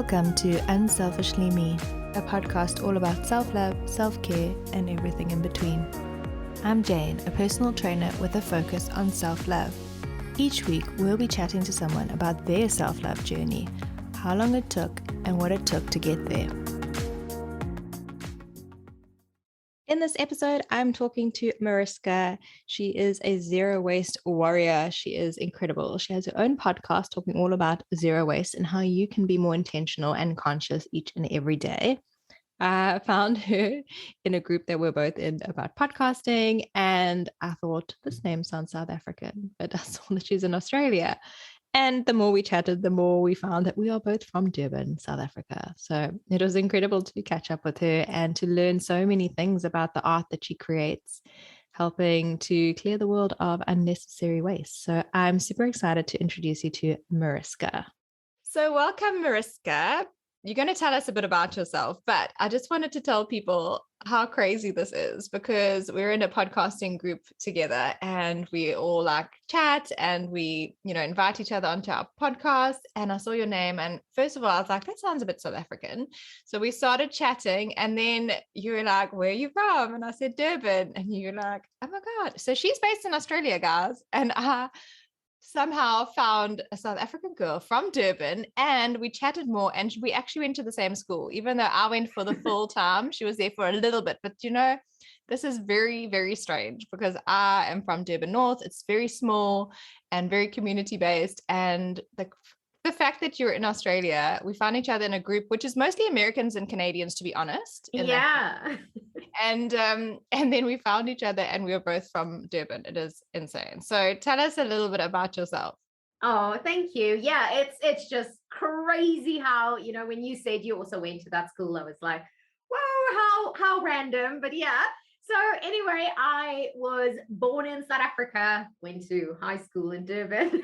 Welcome to Unselfishly Me, a podcast all about self-love, self-care, and everything in between. I'm Jane, a personal trainer with a focus on self-love. Each week, we'll be chatting to someone about their self-love journey, how long it took, and what it took to get there. In this episode, I'm talking to Mariska. She is a zero waste warrior. She is incredible. She has her own podcast talking all about zero waste and how you can be more intentional and conscious each and every day. I found her in a group that we're both in about podcasting, and I thought this name sounds South African, but I saw that she's in Australia. And the more we chatted, the more we found that we are both from Durban, South Africa. So it was incredible to catch up with her and to learn so many things about the art that she creates, helping to clear the world of unnecessary waste. So I'm super excited to introduce you to Mariska. So welcome, Mariska. You're going to tell us a bit about yourself, but I just wanted to tell people how crazy this is because we're in a podcasting group together and we all like chat and we, invite each other onto our podcast. And I saw your name. And first of all, I was like, that sounds a bit South African. So we started chatting and then you were like, where are you from? And I said, Durban. And you were like, oh my God. So she's based in Australia, guys. And I somehow found a South African girl from Durban and we chatted more and we actually went to the same school, even though I went for the full time. She was there for a little bit, but this is very, very strange because I am from Durban North. It's very small and very community based. And the fact that you're in Australia, we found each other in a group, which is mostly Americans and Canadians, to be honest. Yeah. And then we found each other and we were both from Durban. It is insane. So tell us a little bit about yourself. Oh, thank you. Yeah, it's just crazy how, when you said you also went to that school, I was like, whoa, how random. But yeah. So anyway, I was born in South Africa, went to high school in Durban.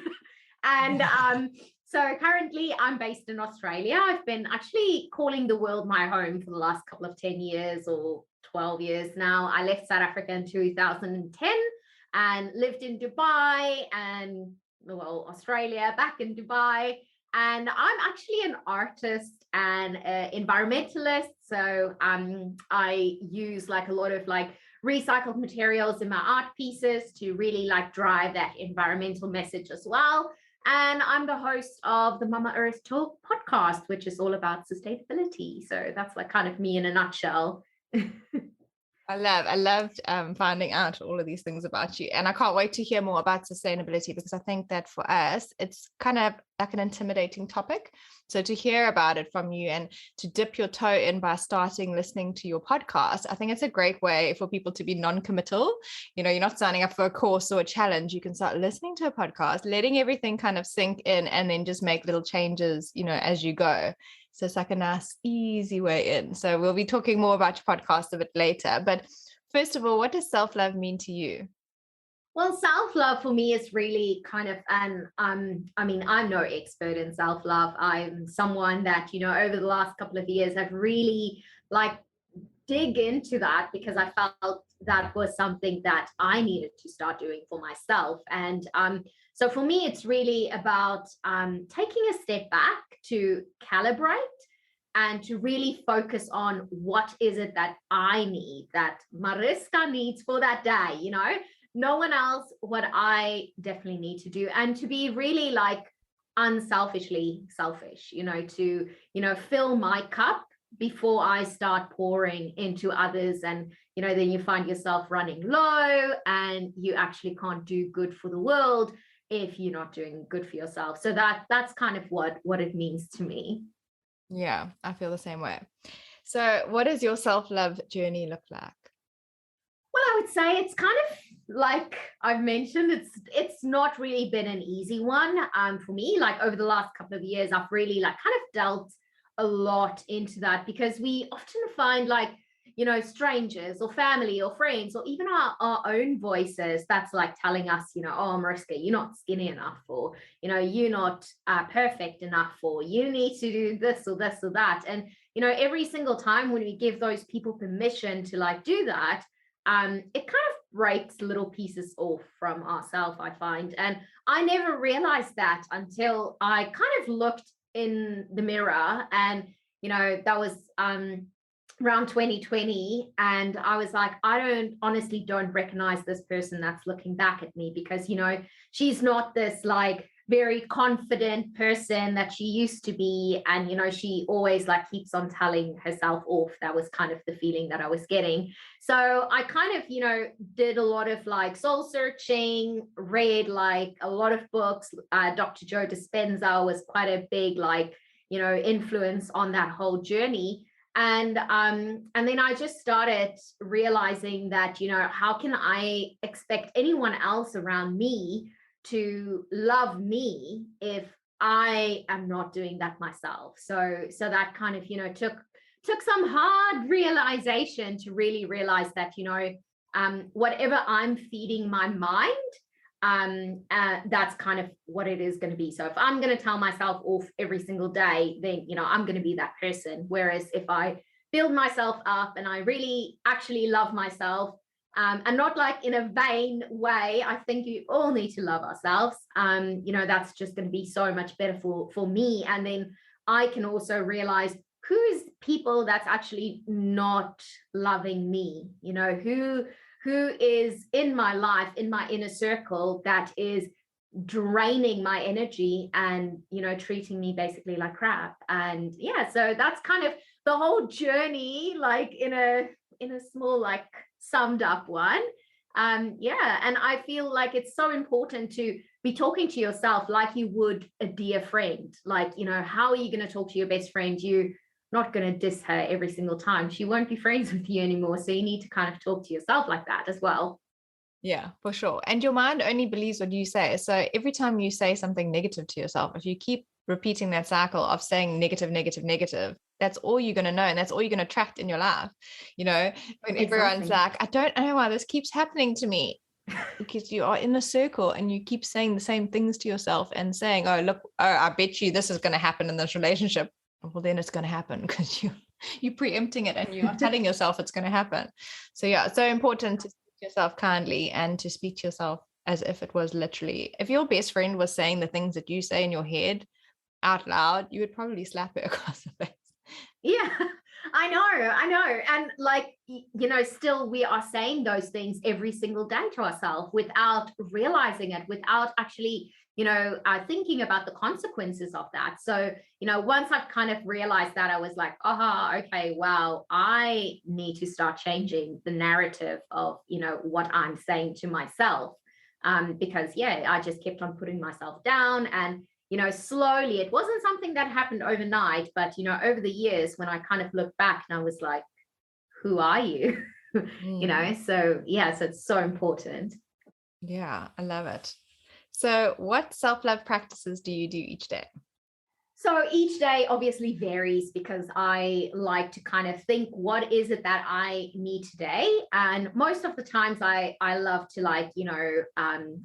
And so currently I'm based in Australia. I've been actually calling the world my home for the last couple of 10 years or 12 years now. I left South Africa in 2010 and lived in Dubai and, Australia, back in Dubai. And I'm actually an artist and environmentalist. So I use like a lot of like recycled materials in my art pieces to really like drive that environmental message as well. And I'm the host of the Mama Earth Talk podcast, which is all about sustainability. So that's like kind of me in a nutshell. I loved finding out all of these things about you. And I can't wait to hear more about sustainability because I think that for us, it's kind of like an intimidating topic. So to hear about it from you and to dip your toe in by starting listening to your podcast, I think it's a great way for people to be non-committal. You're not signing up for a course or a challenge. You can start listening to a podcast, letting everything kind of sink in and then just make little changes, as you go. So it's like a nice, easy way in. So we'll be talking more about your podcast a bit later. But first of all, what does self-love mean to you? Well, self-love for me is really kind of, and I'm no expert in self-love. I'm someone that, over the last couple of years, I've really like dig into that because I felt that was something that I needed to start doing for myself. And so for me, it's really about taking a step back to calibrate and to really focus on what is it that I need, that Mariska needs for that day, no one else, what I definitely need to do, and to be really like unselfishly selfish, to, fill my cup before I start pouring into others. And, then you find yourself running low and you actually can't do good for the world if you're not doing good for yourself. So that's kind of what it means to me. Yeah, I feel the same way. So what does your self-love journey look like? Well, I would say it's kind of like I've mentioned, it's not really been an easy one for me. Like over the last couple of years, I've really like kind of dealt a lot into that because we often find like, strangers or family or friends or even our own voices that's like telling us, oh, Mariska, you're not skinny enough, or, you're not perfect enough, or you need to do this or this or that. And, every single time when we give those people permission to like do that, it kind of breaks little pieces off from ourselves, I find. And I never realized that until I kind of looked in the mirror, and that was around 2020, and I was like, I honestly don't recognize this person that's looking back at me, because she's not this like very confident person that she used to be, and she always like keeps on telling herself off. That was kind of the feeling that I was getting. So I kind of did a lot of like soul searching, read like a lot of books. Dr. Joe Dispenza was quite a big like influence on that whole journey. And then I just started realizing that how can I expect anyone else around me to love me if I am not doing that myself? So that kind of took some hard realization to really realize that whatever I'm feeding my mind, that's kind of what it is going to be. So if I'm going to tell myself off every single day, then I'm going to be that person. Whereas if I build myself up and I really actually love myself, and not like in a vain way, I think you all need to love ourselves. That's just going to be so much better for me. And then I can also realize who's people that's actually not loving me, who is in my life, in my inner circle, that is draining my energy and treating me basically like crap. And yeah, so that's kind of the whole journey, like in a small like summed up one. Yeah, and I feel like it's so important to be talking to yourself like you would a dear friend. Like how are you going to talk to your best friend? You not going to diss her every single time. She won't be friends with you anymore. So you need to kind of talk to yourself like that as well. Yeah, for sure. And your mind only believes what you say. So every time you say something negative to yourself, if you keep repeating that cycle of saying negative, negative, negative, that's all you're going to know. And that's all you're going to attract in your life. When everyone's like, I don't know why this keeps happening to me. Because you are in a circle and you keep saying the same things to yourself and saying, I bet you this is going to happen in this relationship. Well, then it's going to happen because you're preempting it and you are telling yourself it's going to happen. So yeah, it's so important to speak to yourself kindly and to speak to yourself as if it was literally, if your best friend was saying the things that you say in your head out loud, you would probably slap her across the face. Yeah, I know. And like, still we are saying those things every single day to ourselves without realizing it, without actually thinking about the consequences of that. So once I've kind of realized that, I was like, okay, wow, I need to start changing the narrative of what I'm saying to myself, because I just kept on putting myself down. And slowly, it wasn't something that happened overnight, but over the years, when I kind of look back and I was like, who are you? So it's so important. Yeah, I love it. So what self-love practices do you do each day? So each day obviously varies, because I like to kind of think, what is it that I need today? And most of the times I love to like,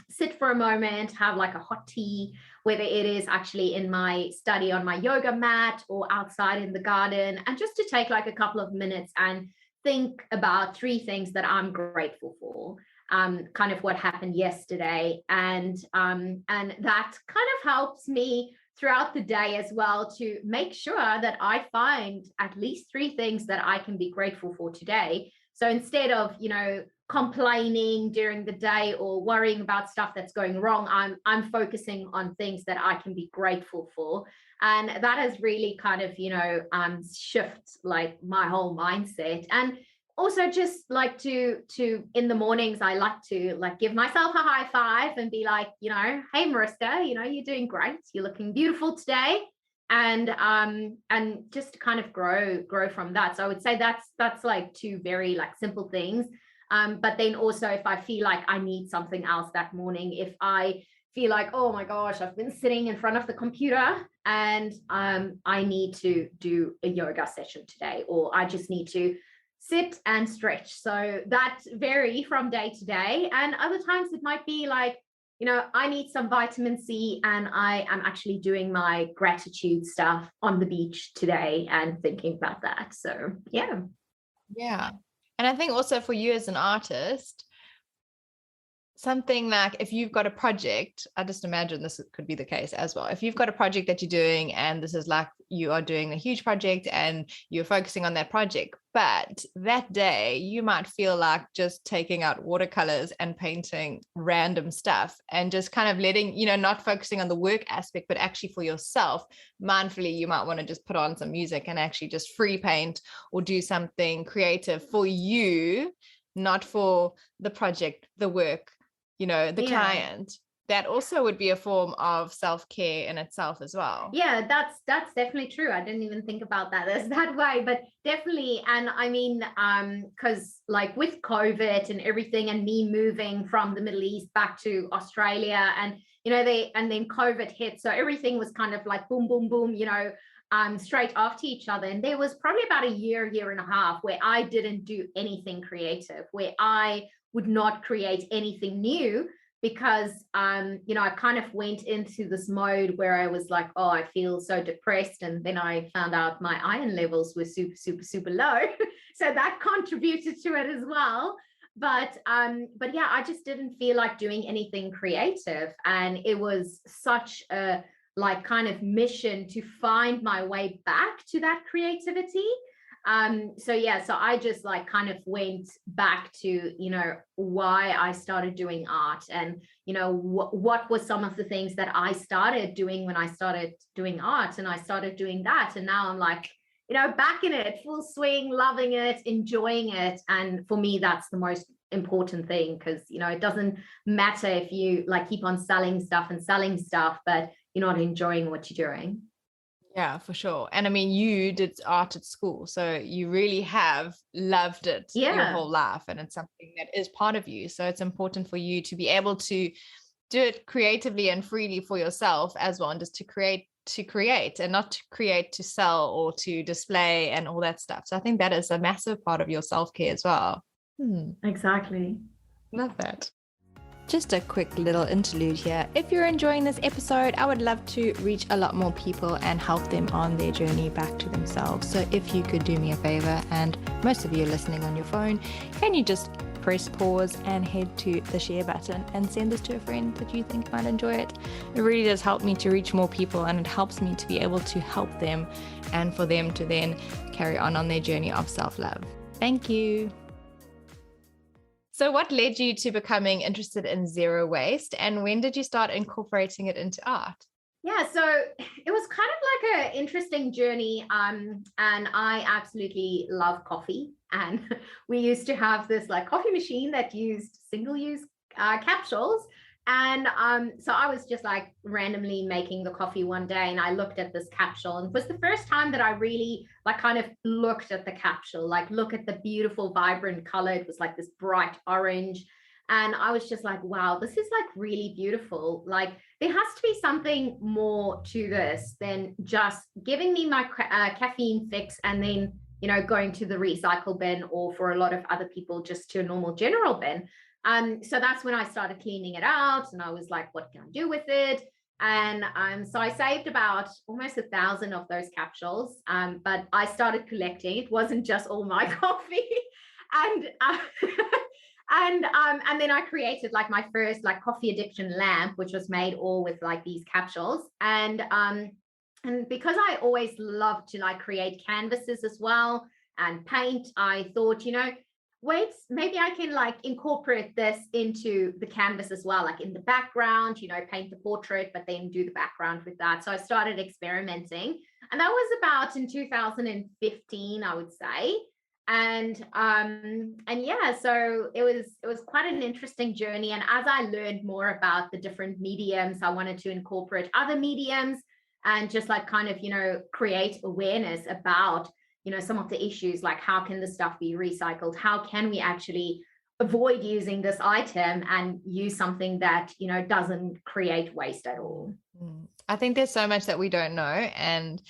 sit for a moment, have like a hot tea, whether it is actually in my study on my yoga mat or outside in the garden, and just to take like a couple of minutes and think about 3 things that I'm grateful for. Kind of what happened yesterday. And that kind of helps me throughout the day as well, to make sure that I find at least 3 things that I can be grateful for today. So instead of, complaining during the day or worrying about stuff that's going wrong, I'm focusing on things that I can be grateful for. And that has really kind of, shift like my whole mindset. And also just like to in the mornings, I like to like give myself a high five and be like, hey Mariska, you're doing great, you're looking beautiful today. And just kind of grow from that. So I would say that's like 2 very like simple things. But then also, if I feel like I need something else that morning, if I feel like, oh my gosh, I've been sitting in front of the computer and I need to do a yoga session today, or I just need to sit and stretch. So that vary from day to day. And other times it might be like, I need some vitamin C and I am actually doing my gratitude stuff on the beach today and thinking about that. So yeah. Yeah. And I think also for you as an artist, something like if you've got a project, I just imagine this could be the case as well. If you've got a project that you're doing and this is like you are doing a huge project and you're focusing on that project, but that day you might feel like just taking out watercolors and painting random stuff and just kind of letting, not focusing on the work aspect, but actually for yourself, mindfully, you might want to just put on some music and actually just free paint or do something creative for you, not for the project, the work, the client. That also would be a form of self-care in itself as well. Yeah, that's definitely true. I didn't even think about that as that way, but definitely. And I mean, because like with COVID and everything, and me moving from the Middle East back to Australia, and and then COVID hit, so everything was kind of like boom, boom, boom, straight after each other. And there was probably about a year and a half where I didn't do anything creative, where I would not create anything new, because I kind of went into this mode where I was like, oh, I feel so depressed. And then I found out my iron levels were super, super, super low. So that contributed to it as well. But yeah, I just didn't feel like doing anything creative. And it was such a like kind of mission to find my way back to that creativity. So I just like kind of went back to, why I started doing art, and, what were some of the things that I started doing when I started doing art, and I started doing that. And now I'm like, back in it, full swing, loving it, enjoying it. And for me, that's the most important thing, because, it doesn't matter if you like keep on selling stuff, but you're not enjoying what you're doing. Yeah, for sure. And I mean, you did art at school, so you really have loved it your whole life, and it's something that is part of you. So it's important for you to be able to do it creatively and freely for yourself as well, and just to create and not to create to sell or to display and all that stuff. So I think that is a massive part of your self-care as well. Exactly. Love that. Just a quick little interlude here. If you're enjoying this episode, I would love to reach a lot more people and help them on their journey back to themselves. So if you could do me a favor, and most of you are listening on your phone, can you just press pause and head to the share button and send this to a friend that you think might enjoy it? It really does help me to reach more people, and it helps me to be able to help them and for them to then carry on their journey of self-love. Thank you. So what led you to becoming interested in zero waste, and when did you start incorporating it into art? Yeah, so it was kind of like an interesting journey. And I absolutely love coffee. And we used to have this like coffee machine that used single-use capsules. And so I was just like randomly making the coffee one day, and I looked at this capsule, and it was the first time that I really like kind of looked at the capsule, like look at the beautiful, vibrant color. It was like this bright orange. And I was just like, wow, this is like really beautiful. Like there has to be something more to this than just giving me my caffeine fix and then, going to the recycle bin, or for a lot of other people, just to a normal general bin. So that's when I started cleaning it out, and I was like, what can I do with it? And so I saved about almost 1,000 of those capsules, but I started collecting. It wasn't just all my coffee. And and then I created like my first like coffee addiction lamp, which was made all with like these capsules. And because I always love to like create canvases as well and paint, I thought, wait, maybe I can like incorporate this into the canvas as well, like in the background, paint the portrait, but then do the background with that. So I started experimenting, and that was about in 2015, I would say. And yeah, so it was quite an interesting journey. And as I learned more about the different mediums, I wanted to incorporate other mediums and just like kind of, create awareness about some of the issues, like how can the stuff be recycled? How can we actually avoid using this item and use something that, doesn't create waste at all? I think there's so much that we don't know. And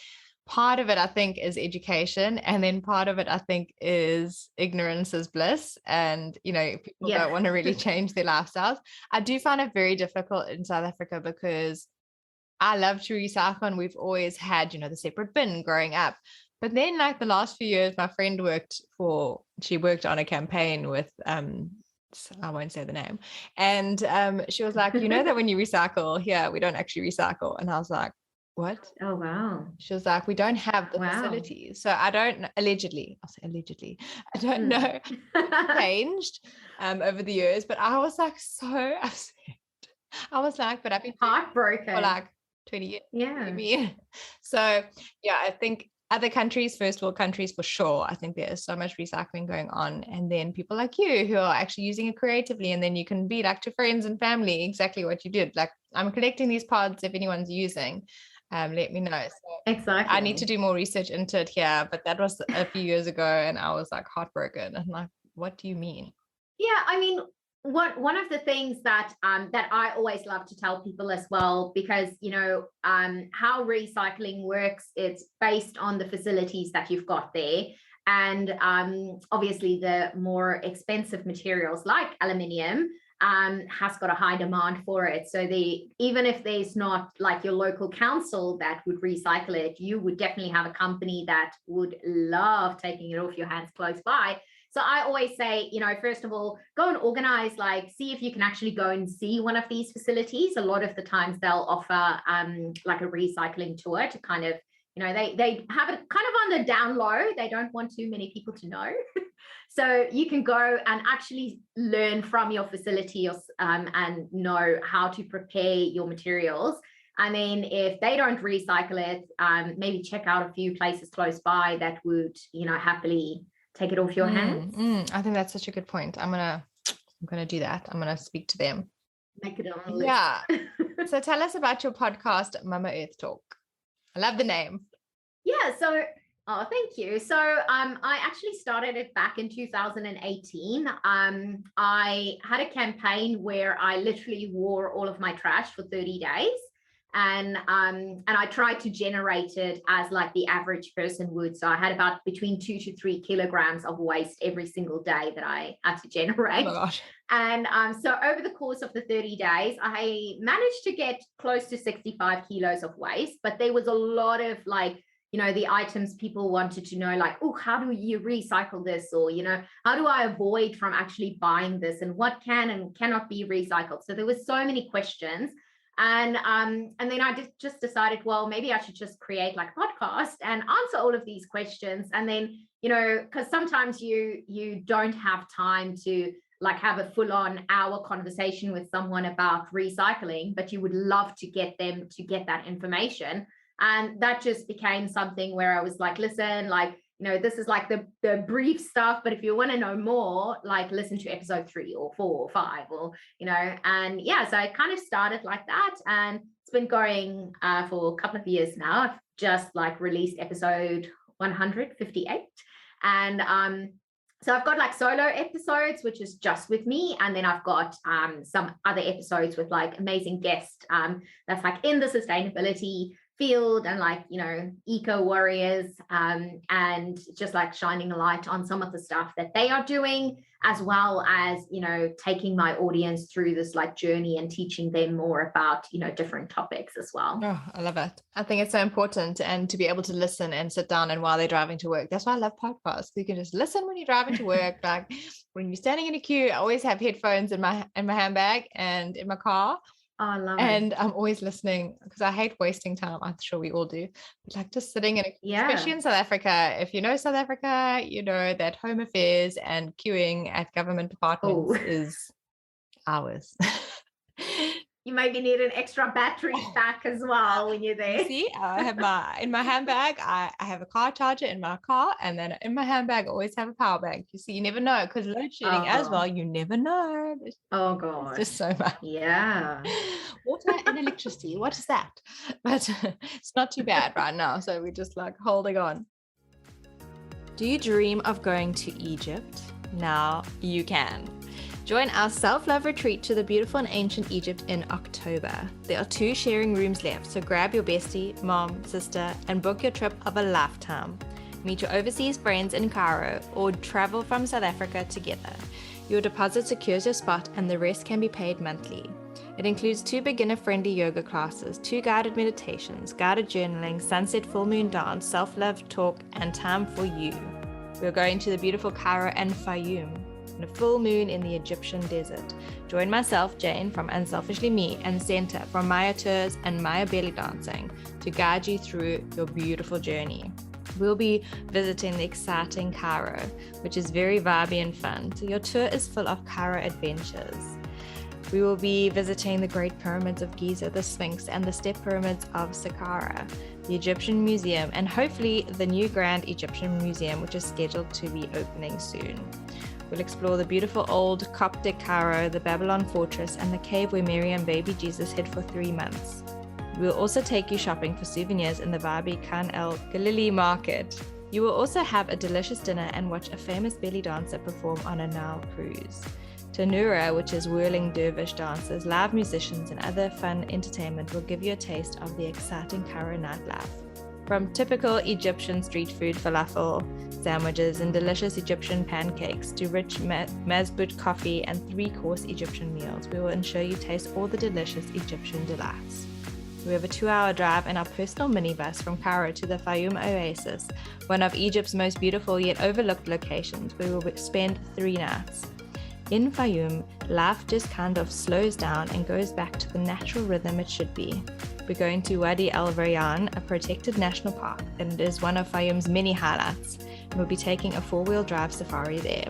part of it, I think, is education. And then part of it, I think, is ignorance is bliss. And, people don't want to really change their lifestyles. I do find it very difficult in South Africa because I love to recycle, and we've always had, the separate bin growing up. But then like the last few years, my friend worked on a campaign with I won't say the name. And she was like, you know that when you recycle here, we don't actually recycle. And I was like, what? Oh, wow. She was like, we don't have the Wow. facilities. So I don't know, allegedly, I'll say allegedly, I don't know, changed over the years, but I was like so upset. I was like, but I've been heartbroken for like 20 years. Yeah. Maybe. So yeah, I think other countries, first world countries for sure, I think there's so much recycling going on. And then people like you who are actually using it creatively, and then you can be like to friends and family exactly what you did. Like, I'm collecting these pods if anyone's using, let me know. So Exactly. I need to do more research into it here, but that was a few years ago and I was like heartbroken. I'm like, what do you mean? Yeah, I mean, one of the things that that I always love to tell people as well, because how recycling works, it's based on the facilities that you've got there. And obviously the more expensive materials like aluminium has got a high demand for it. So even if there's not like your local council that would recycle it, you would definitely have a company that would love taking it off your hands close by. So I always say, first of all, go and organize, like, see if you can actually go and see one of these facilities. A lot of the times they'll offer like a recycling tour to kind of, they have it kind of on the down low. They don't want too many people to know. So you can go and actually learn from your facility and know how to prepare your materials. And then if they don't recycle it, maybe check out a few places close by that would, happily take it off your hands. I think that's such a good point. I'm gonna do that. I'm gonna speak to them. Make it on the list. Yeah. So tell us about your podcast, Mama Earth Talk. I love the name. Yeah. So, thank you. So, I actually started it back in 2018. I had a campaign where I literally wore all of my trash for 30 days. And I tried to generate it as like the average person would. So I had about between 2 to 3 kilograms of waste every single day that I had to generate. Oh my gosh. And so over the course of the 30 days, I managed to get close to 65 kilos of waste. But there was a lot of like, the items people wanted to know, like, oh, how do you recycle this? Or, how do I avoid from actually buying this? And what can and cannot be recycled? So there were so many questions. And then I just decided, well, maybe I should just create like a podcast and answer all of these questions. And then, because sometimes you don't have time to like have a full-on hour conversation with someone about recycling, but you would love to get them to get that information. And that just became something where I was like, listen, like, this is like the brief stuff, but if you want to know more, like listen to episode 3 or 4 or 5 or, and yeah, so I kind of started like that, and it's been going for a couple of years now. I've just like released episode 158. And so I've got like solo episodes, which is just with me. And then I've got some other episodes with like amazing guests that's like in the sustainability field and like, eco warriors and just like shining a light on some of the stuff that they are doing, as well as, taking my audience through this like journey and teaching them more about, different topics as well. Oh, I love it. I think it's so important, and to be able to listen and sit down and while they're driving to work. That's why I love podcasts. You can just listen when you're driving to work. Like when you're standing in a queue, I always have headphones in my handbag and in my car. Oh, I love and it. I'm always listening because I hate wasting time. I'm sure we all do. But like just sitting in especially in South Africa. If you know South Africa, you know that home affairs and queuing at government departments is hours. You maybe need an extra battery pack as well when you're there. See, I have in my handbag, I have a car charger in my car, and then in my handbag I always have a power bank. You see, you never know, because load shedding as well, you never know. Oh god, just so much. Yeah. Water and electricity, what is that? But it's not too bad right now, so we're just like holding on. Do you dream of going to Egypt? Now you can. Join our self-love retreat to the beautiful and ancient Egypt in October. There are 2 sharing rooms left, so grab your bestie, mom, sister, and book your trip of a lifetime. Meet your overseas friends in Cairo or travel from South Africa together. Your deposit secures your spot, and the rest can be paid monthly. It includes 2 beginner-friendly yoga classes, 2 guided meditations, guided journaling, sunset full moon dance, self-love talk, and time for you. We're going to the beautiful Cairo and Fayoum. and a full moon in the Egyptian desert. Join myself, Jane, from Unselfishly Me, and Senta from Maya Tours and Maya Belly Dancing to guide you through your beautiful journey. We'll be visiting the exciting Cairo, which is very vibey and fun. So your tour is full of Cairo adventures. We will be visiting the Great Pyramids of Giza, the Sphinx, and the Step Pyramids of Saqqara, the Egyptian Museum, and hopefully the new Grand Egyptian Museum, which is scheduled to be opening soon. We'll explore the beautiful old Coptic Cairo, the Babylon Fortress, and the cave where Mary and baby Jesus hid for 3 months. We'll also take you shopping for souvenirs in the vibey Khan el Galili market. You will also have a delicious dinner and watch a famous belly dancer perform on a Nile cruise. Tanura, which is whirling dervish dancers, live musicians, and other fun entertainment will give you a taste of the exciting Cairo nightlife. From typical Egyptian street food falafel sandwiches and delicious Egyptian pancakes to rich mazbout coffee and 3-course Egyptian meals, we will ensure you taste all the delicious Egyptian delights. We have a 2-hour drive in our personal minibus from Cairo to the Fayum Oasis, one of Egypt's most beautiful yet overlooked locations, where we will spend 3 nights. In Fayum, life just kind of slows down and goes back to the natural rhythm it should be. We're going to Wadi El Rayyan, a protected national park, and it is one of Fayum's many highlights. We'll be taking a 4-wheel drive safari there.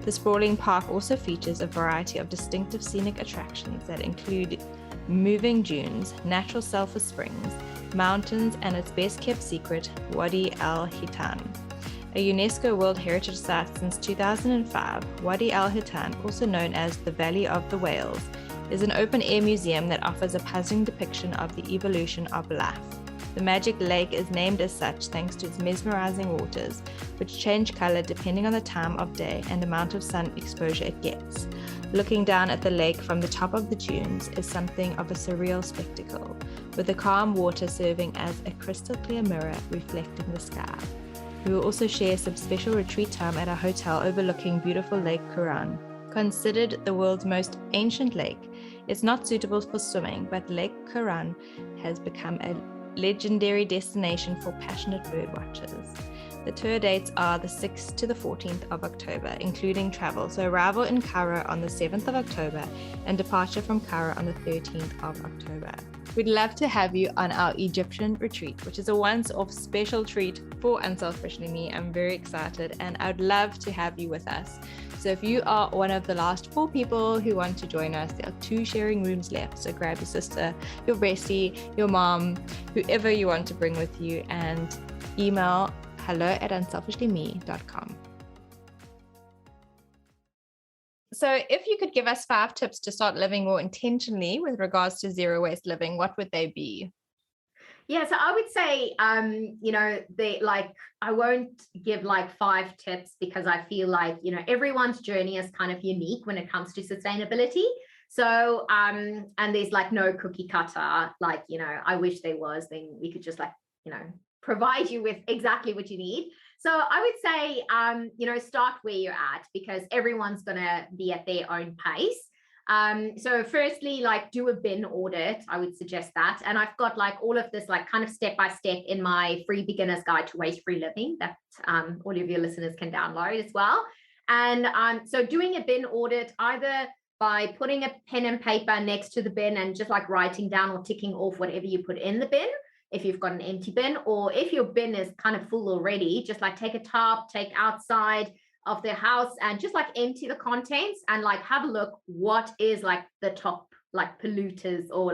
The sprawling park also features a variety of distinctive scenic attractions that include moving dunes, natural sulfur springs, mountains, and its best-kept secret, Wadi El Hitan. A UNESCO World Heritage Site since 2005, Wadi El Hitan, also known as the Valley of the Whales, is an open-air museum that offers a puzzling depiction of the evolution of life. The magic lake is named as such thanks to its mesmerizing waters, which change color depending on the time of day and amount of sun exposure it gets. Looking down at the lake from the top of the dunes is something of a surreal spectacle, with the calm water serving as a crystal clear mirror reflecting the sky. We will also share some special retreat time at our hotel overlooking beautiful Lake Quran. Considered the world's most ancient lake, it's not suitable for swimming, but Lake Quran has become a legendary destination for passionate bird watchers. The tour dates are the 6th to the 14th of October, including travel, so arrival in Cairo on the 7th of October and departure from Cairo on the 13th of October. We'd love to have you on our Egyptian retreat, which is a once-off special treat for Unselfishly Me. I'm very excited and I'd love to have you with us. So if you are one of the last 4 people who want to join us, there are 2 sharing rooms left. So grab your sister, your bestie, your mom, whoever you want to bring with you, and email hello@unselfishlyme.com. So if you could give us 5 tips to start living more intentionally with regards to zero waste living, what would they be? Yeah, so I would say, I won't give like 5 tips because I feel like, everyone's journey is kind of unique when it comes to sustainability. So, and there's like no cookie cutter, I wish there was, then we could just provide you with exactly what you need. So I would say, start where you're at because everyone's going to be at their own pace. So firstly, do a bin audit. I would suggest that. And I've got all of this kind of step-by-step in my free beginner's guide to waste-free living that all of your listeners can download as well. And so doing a bin audit, either by putting a pen and paper next to the bin and just writing down or ticking off whatever you put in the bin, if you've got an empty bin, or if your bin is kind of full already, just take a top, take outside of the house and just empty the contents and have a look what is the top polluters or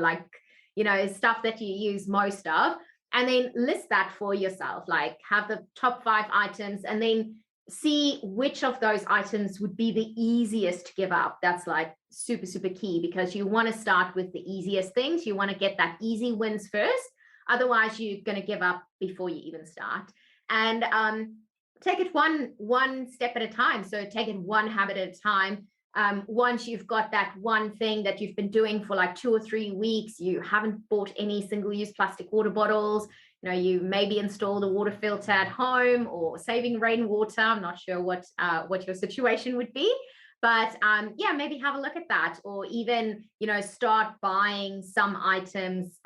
stuff that you use most of, and then list that for yourself, have the top 5 items and then see which of those items would be the easiest to give up. That's super, super key because you want to start with the easiest things. You want to get that easy wins first. Otherwise, you're going to give up before you even start. And take it one step at a time. So take it one habit at a time. Once you've got that one thing that you've been doing for 2 or 3 weeks, you haven't bought any single-use plastic water bottles, you maybe installed a water filter at home or saving rainwater. I'm not sure what your situation would be. But yeah, maybe have a look at that, or even, start buying some items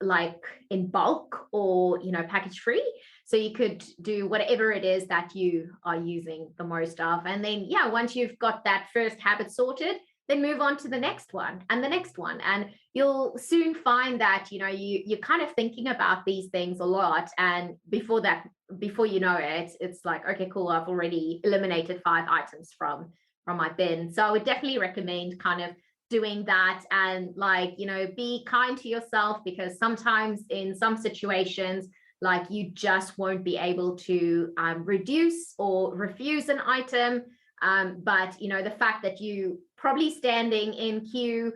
like in bulk, or, package free. So you could do whatever it is that you are using the most of. And then, yeah, once you've got that first habit sorted, then move on to the next one and the next one. And you'll soon find that, you're kind of thinking about these things a lot. And before you know it, it's like, okay, cool, I've already eliminated 5 items from my bin. So I would definitely recommend kind of doing that, and like, be kind to yourself, because sometimes in some situations, like, you just won't be able to reduce or refuse an item. But the fact that you probably standing in queue,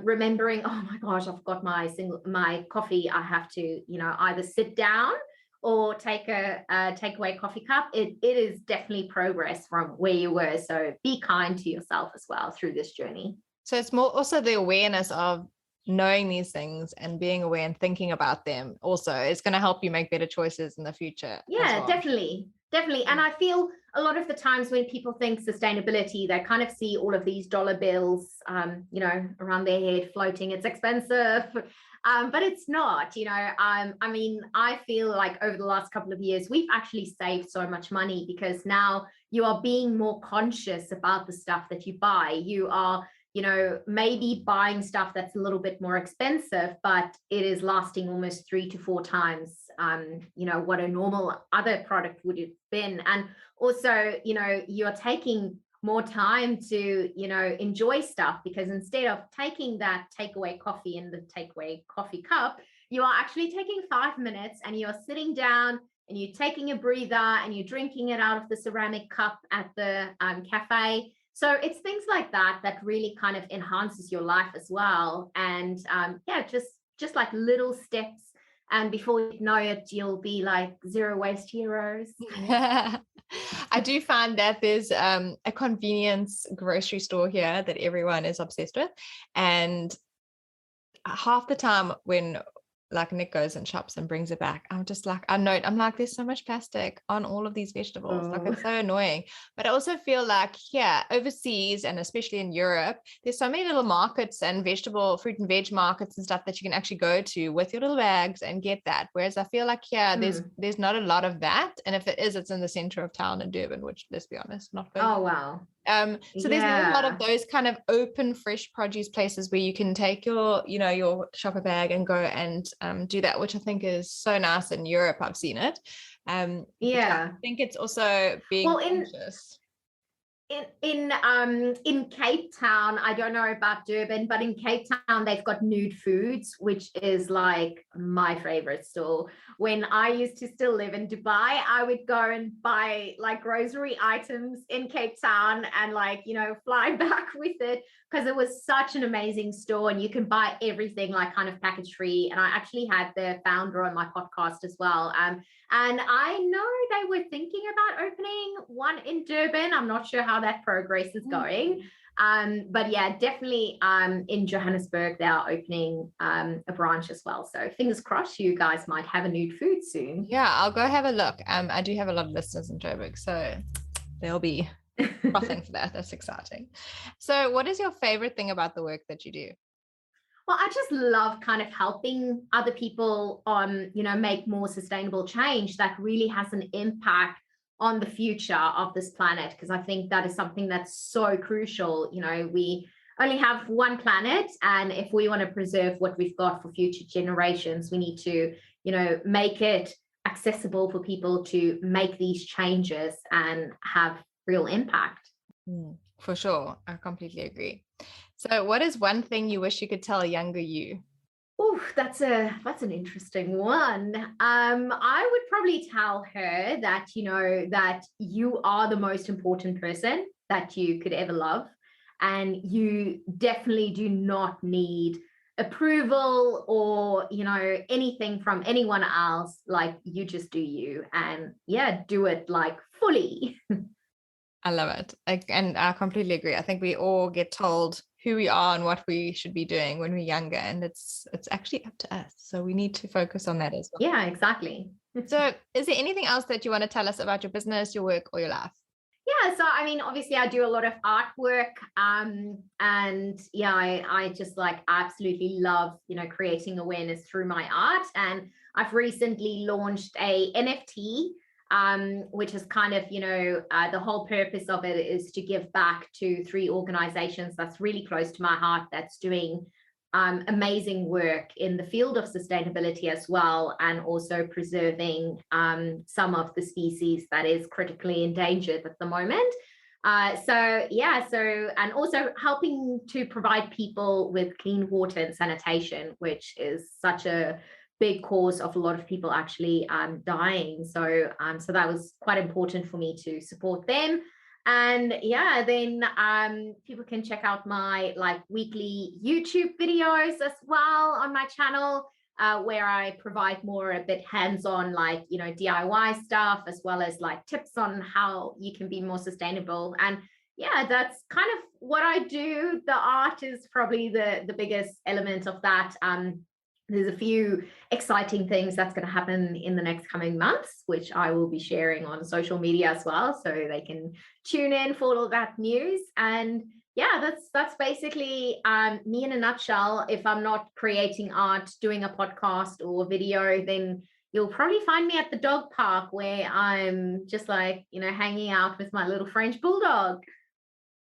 remembering, oh my gosh, I've got my coffee, I have to, either sit down or take a takeaway coffee cup. It is definitely progress from where you were. So be kind to yourself as well through this journey. So it's more also the awareness of knowing these things and being aware and thinking about them also is going to help you make better choices in the future. Yeah, definitely. And I feel a lot of the times when people think sustainability, they kind of see all of these dollar bills, around their head floating. It's expensive. But it's not, I mean, I feel like over the last couple of years, we've actually saved so much money, because now you are being more conscious about the stuff that you buy. You are, maybe buying stuff that's a little bit more expensive, but it is lasting almost 3 to 4 times, what a normal other product would have been. And also, you're taking more time to, enjoy stuff, because instead of taking that takeaway coffee in the takeaway coffee cup, you are actually taking 5 minutes and you're sitting down and you're taking a breather and you're drinking it out of the ceramic cup at the cafe. So it's things like that that really kind of enhances your life as well. And just like little steps. And before you know it, you'll be like zero waste heroes. I do find that there's a convenience grocery store here that everyone is obsessed with. And half the time when like Nick goes and shops and brings it back, I'm just like, I'm like, there's so much plastic on all of these vegetables. Like, it's so annoying. But I also feel like here overseas, and especially in Europe, there's so many little markets and fruit and veg markets and stuff that you can actually go to with your little bags and get that. Whereas I feel like here there's not a lot of that. And if it is, it's in the center of town in Durban, which, let's be honest, not good. Oh, wow. So there's not a lot of those kind of open fresh produce places where you can take your shopper bag and go and do that, which I think is so nice. In Europe, I've seen it. I think it's also being conscious. In Cape Town, I don't know about Durban, but in Cape Town they've got Nude Foods, which is like my favorite store. When I used to still live in Dubai, I would go and buy like grocery items in Cape Town and fly back with it, because it was such an amazing store and you can buy everything like kind of package free. And I actually had the founder on my podcast as well. And I know they were thinking about opening one in Durban. I'm not sure how that progress is going. But yeah, definitely in Johannesburg, they are opening a branch as well. So fingers crossed you guys might have a Nude Food soon. Yeah, I'll go have a look. I do have a lot of listeners in Joburg, so they'll be crossing for that. That's exciting. So what is your favorite thing about the work that you do? Well, I just love kind of helping other people on, make more sustainable change that really has an impact on the future of this planet, because I think that is something that's so crucial. We only have one planet, and if we want to preserve what we've got for future generations, we need to, make it accessible for people to make these changes and have real impact. For sure. I completely agree. So what is one thing you wish you could tell a younger you? Oh, that's an interesting one. I would probably tell her that, that you are the most important person that you could ever love. And you definitely do not need approval or, anything from anyone else. Like, you just do you, and do it like fully. I love it. And I completely agree. I think we all get told who we are and what we should be doing when we're younger, and it's actually up to us. So we need to focus on that as well. Yeah, exactly. So is there anything else that you want to tell us about your business, your work, or your life? Yeah, so I mean, obviously, I do a lot of artwork, and yeah, I just like absolutely love, creating awareness through my art. And I've recently launched a NFT, which is kind of, the whole purpose of it is to give back to three organizations that's really close to my heart, that's doing amazing work in the field of sustainability as well, and also preserving some of the species that is critically endangered at the moment. And also helping to provide people with clean water and sanitation, which is such a big cause of a lot of people actually dying. So that was quite important for me to support them. And yeah, then people can check out my like weekly YouTube videos as well on my channel, where I provide more a bit hands-on, like, DIY stuff, as well as like tips on how you can be more sustainable. And yeah, that's kind of what I do. The art is probably the biggest element of that. There's a few exciting things that's going to happen in the next coming months, which I will be sharing on social media as well, so they can tune in for all that news. And yeah, that's basically me in a nutshell. If I'm not creating art, doing a podcast or video, then you'll probably find me at the dog park, where I'm just like, hanging out with my little French bulldog.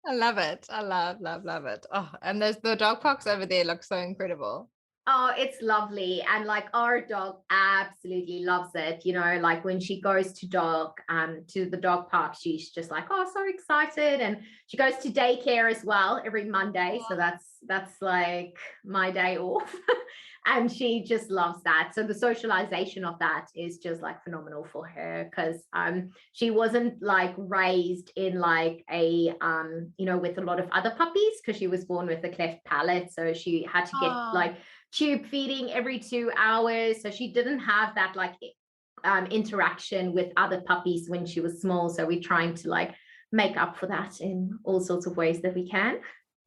I love it. I love it. Oh, and there's the dog parks over there look so incredible. Oh, it's lovely. And like our dog absolutely loves it. Like when she goes to the dog park, she's just like, oh, so excited. And she goes to daycare as well every Monday. So that's like my day off. And she just loves that. So the socialization of that is just like phenomenal for her, because she wasn't like raised in like a with a lot of other puppies, because she was born with a cleft palate. So she had to get like tube feeding every 2 hours. So she didn't have that like interaction with other puppies when she was small. So we're trying to like make up for that in all sorts of ways that we can.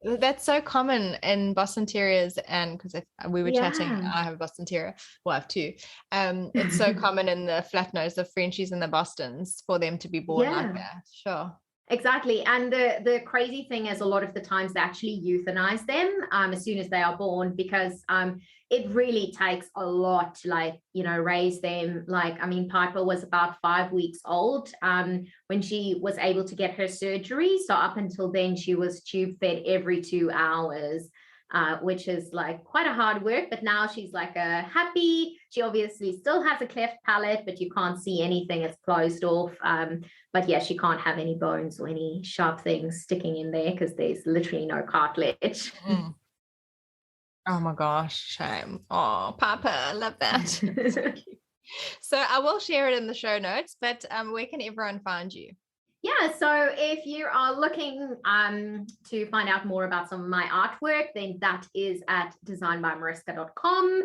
That's so common in Boston Terriers, and because we were chatting, I have a Boston Terrier, well, I have two. It's so common in the flat nose, the Frenchies and the Bostons, for them to be born like that. Sure. Exactly. And the crazy thing is, a lot of the times they actually euthanize them as soon as they are born, because it really takes a lot to like, raise them. Like, I mean, Piper was about 5 weeks old when she was able to get her surgery. So up until then, she was tube fed every 2 hours. Which is like quite a hard work, but now she's like a happy. She obviously still has a cleft palate, but you can't see anything, it's closed off. But yeah, she can't have any bones or any sharp things sticking in there, because there's literally no cartilage. Oh my gosh, shame. Oh, Papa, I love that. So I will share it in the show notes, but where can everyone find you? Yeah, so if you are looking to find out more about some of my artwork, then that is at designbymariska.com.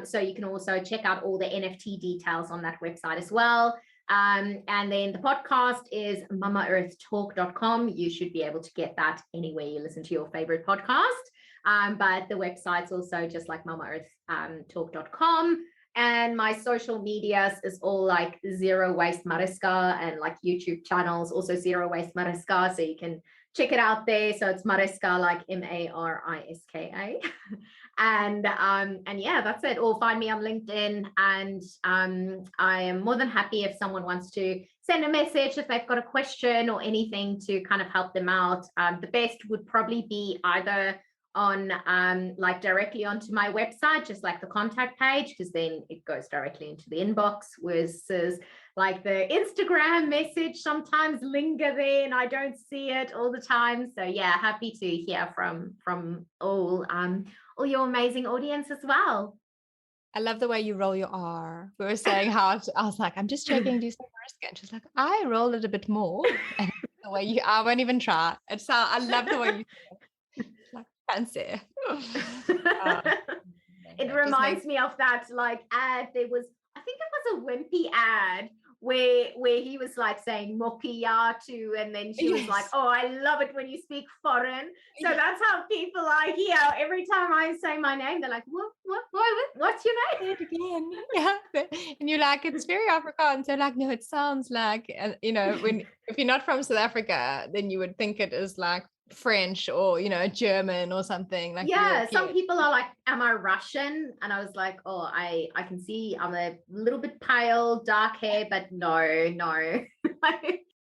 So you can also check out all the NFT details on that website as well. And then the podcast is mamaearthtalk.com. You should be able to get that anywhere you listen to your favorite podcast. But the website's also just like mamaearthtalk.com. And my social medias is all like Zero Waste Mariska, and like YouTube channels, also Zero Waste Mariska. So you can check it out there. So it's Mariska, like Mariska. And yeah, that's it. Or find me on LinkedIn. And I am more than happy if someone wants to send a message if they've got a question or anything to kind of help them out. The best would probably be either on like directly onto my website, just like the contact page, because then it goes directly into the inbox, versus like the Instagram message sometimes linger there and I don't see it all the time. So yeah, happy to hear from all your amazing audience as well. I love the way you roll your R. We were saying how I was like, I'm just checking, do you say Mariska? And she's like, I roll it a bit more. And the way I won't even try. And so I love the way you like fancy. It reminds me of that like ad. I think it was a Wimpy ad where he was like saying mokiatu, and then she was like, oh, I love it when you speak foreign. So that's how people are here. Every time I say my name, they're like, what's your name? Again. Yeah. And you're like, it's very Afrikaans. They're like, no, it sounds like, you know, if you're not from South Africa, then you would think it is like French or, you know, German or something like. Yeah, some people are like, am I Russian? And I was like, oh, I can see I'm a little bit pale, dark hair, but no.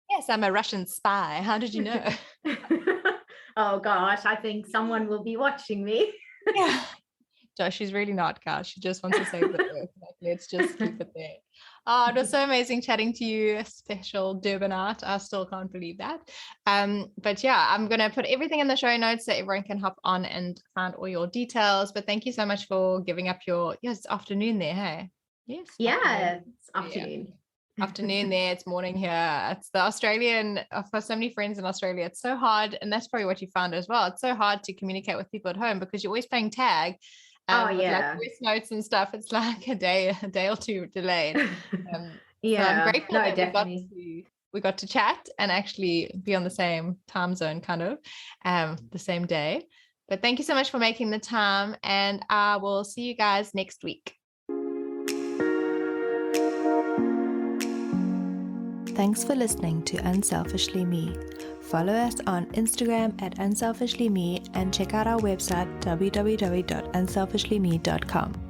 Yes, I'm a Russian spy. How did you know? Oh gosh, I think someone will be watching me. Yeah. No, she's really not, guys. She just wants to save the earth. Like, let's just keep it there. Oh, it was so amazing chatting to you, special Durbanite. I still can't believe that. But yeah, I'm going to put everything in the show notes so everyone can hop on and find all your details. But thank you so much for giving up it's afternoon there, hey? Yes. Yeah, it's afternoon. Yeah. Afternoon there, it's morning here. It's the Australian. I've got so many friends in Australia. It's so hard. And that's probably what you found as well. It's so hard to communicate with people at home because you're always playing tag. With like voice notes and stuff. It's like a day or two delayed. Yeah, so I'm grateful that definitely. we got to chat and actually be on the same time zone, kind of the same day. But thank you so much for making the time, and I will see you guys next week. Thanks for listening to Unselfishly Me. Follow us on Instagram at unselfishlyme and check out our website www.unselfishlyme.com.